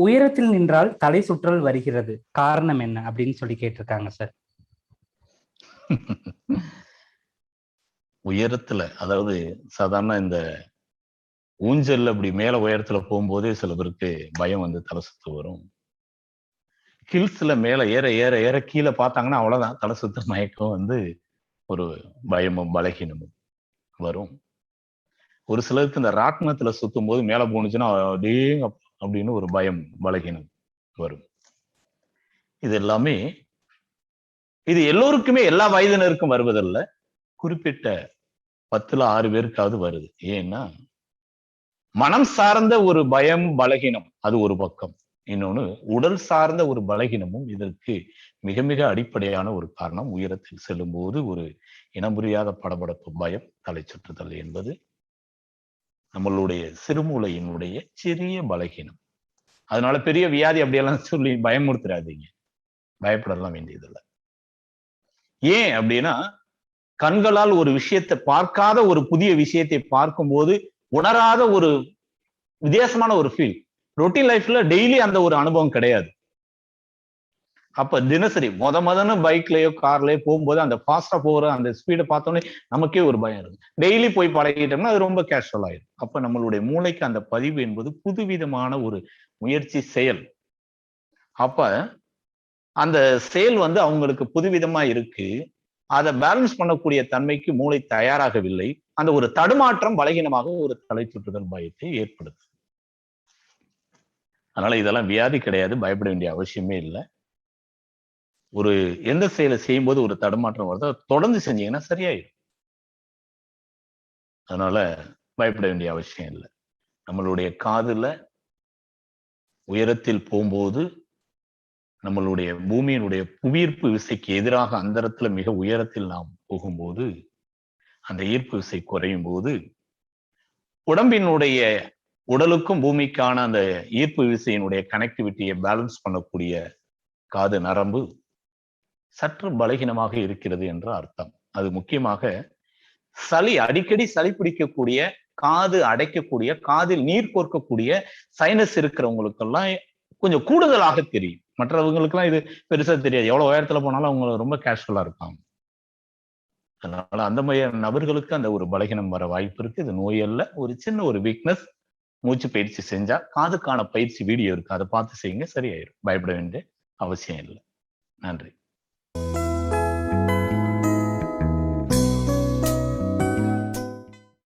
உயரத்தில் நின்றால் தலை சுற்றல் வருகிறது, காரணம் என்ன அப்படின்னு சொல்லி கேட்டிருக்காங்க சார். உயரத்துல, அதாவது சாதாரண இந்த ஊஞ்சல் அப்படி மேல உயரத்துல போகும்போதே சில பேருக்கு பயம் வந்து தலை சுத்து வரும். ஹில்ஸ்ல மேல ஏற ஏற ஏற கீழே பார்த்தாங்கன்னா அவ்வளவுதான், தலை சுத்த மயக்கம் வந்து ஒரு பயமும் பலகீனமும் வரும். ஒரு சிலருக்கு இந்த ராட்னத்துல சுத்தும் போது மேல போனுச்சுன்னா அப்படின்னு ஒரு பயம் பலகீனம் வரும். இது எல்லாமே இது எல்லோருக்குமே எல்லா வயதினருக்கும் வருவதில்லை, குறிப்பிட்ட 10ல் 6 பேருக்காவது வருது. ஏன்னா மனம் சார்ந்த ஒரு பயம் பலகீனம் அது ஒரு பக்கம், இன்னொன்னு உடல் சார்ந்த ஒரு பலகீனமும் இதற்கு மிக மிக அடிப்படையான ஒரு காரணம். உயரத்தில் செல்லும் போது ஒரு இனம் புரியாத படபடப்பு, பயம், தலை சுற்றுதல் என்பது நம்மளுடைய சிறுமூளையினுடைய சிறிய பலகீனம். அதனால பெரிய வியாதி அப்படியெல்லாம் சொல்லி பயமுறுத்துறாதீங்க, பயப்படலாம் வேண்டியதில்லை. ஏன் அப்படின்னா கண்களால் ஒரு விஷயத்தை பார்க்காத ஒரு புதிய விஷயத்தை பார்க்கும்போது உணராத ஒரு வித்தியாசமான ஒரு ஃபீல். ரொட்டீன் லைஃப்ல டெய்லி அந்த ஒரு அனுபவம் கிடையாது. அப்ப தினசரி முதன்னு பைக்லயோ கார்லயோ போகும்போது அந்த ஃபாஸ்டா போகிற அந்த ஸ்பீடை பார்த்தோன்னே நமக்கே ஒரு பயம் இருக்கு. டெய்லி போய் பழகிட்டோம்னா அது ரொம்ப கேஷுவல் ஆயிடும். அப்ப நம்மளுடைய மூளைக்கு அந்த பதிவு என்பது புதுவிதமான ஒரு முயற்சி செயல். அப்ப அந்த செயல் வந்து அவங்களுக்கு புதுவிதமா இருக்கு. அதை பேலன்ஸ் பண்ணக்கூடிய தன்மைக்கு மூளை தயாராகவில்லை. அந்த ஒரு தடுமாற்றம் பலகீனமாக ஒரு தலை சுற்றுதல் பயத்தை ஏற்படுது. அதனால இதெல்லாம் வியாதி கிடையாது, பயப்பட வேண்டிய அவசியமே இல்லை. ஒரு எந்த செயலை செய்யும் போது ஒரு தடுமாற்றம் வருதோ தொடர்ந்து செஞ்சீங்கன்னா சரியாயிடும். அதனால பயப்பட வேண்டிய அவசியம் இல்லை. நம்மளுடைய காதுல உயரத்தில் போகும்போது நம்மளுடைய பூமியினுடைய புவியீர்ப்பு விசைக்கு எதிராக அந்தரத்துல மிக உயரத்தில் நாம் போகும்போது அந்த ஈர்ப்பு விசை குறையும் போது உடம்பினுடைய உடலுக்கும் பூமிக்கான அந்த ஈர்ப்பு விசையினுடைய கனெக்டிவிட்டியை பேலன்ஸ் பண்ணக்கூடிய காது நரம்பு சற்று பலகீனமாக இருக்கிறது என்ற அர்த்தம். அது முக்கியமாக அடிக்கடி சளி பிடிக்கக்கூடிய, காது அடைக்கக்கூடிய, காதில் நீர் கோர்க்கக்கூடிய சைனஸ் இருக்கிறவங்களுக்கெல்லாம் கொஞ்சம் கூடுதலாக தெரியும். மற்றவங்களுக்கெல்லாம் இது பெருசா தெரியாது. எவ்வளவு உயரத்துல போனாலும் அவங்க ரொம்ப கேஷுவலா இருப்பாங்க. அதனால அந்த மாதிரி நபர்களுக்கு அந்த ஒரு பலகீனம் வர வாய்ப்பு இருக்கு. இது நோய் அல்ல, ஒரு சின்ன ஒரு வீக்னஸ். மூச்சு பயிற்சி செஞ்சா காதுக்கான பயிற்சி வீடியோ இருக்கு, அதை பார்த்து செய்யுங்க, சரியாயிரும். பயப்பட வேண்டிய அவசியம் இல்லை. நன்றி.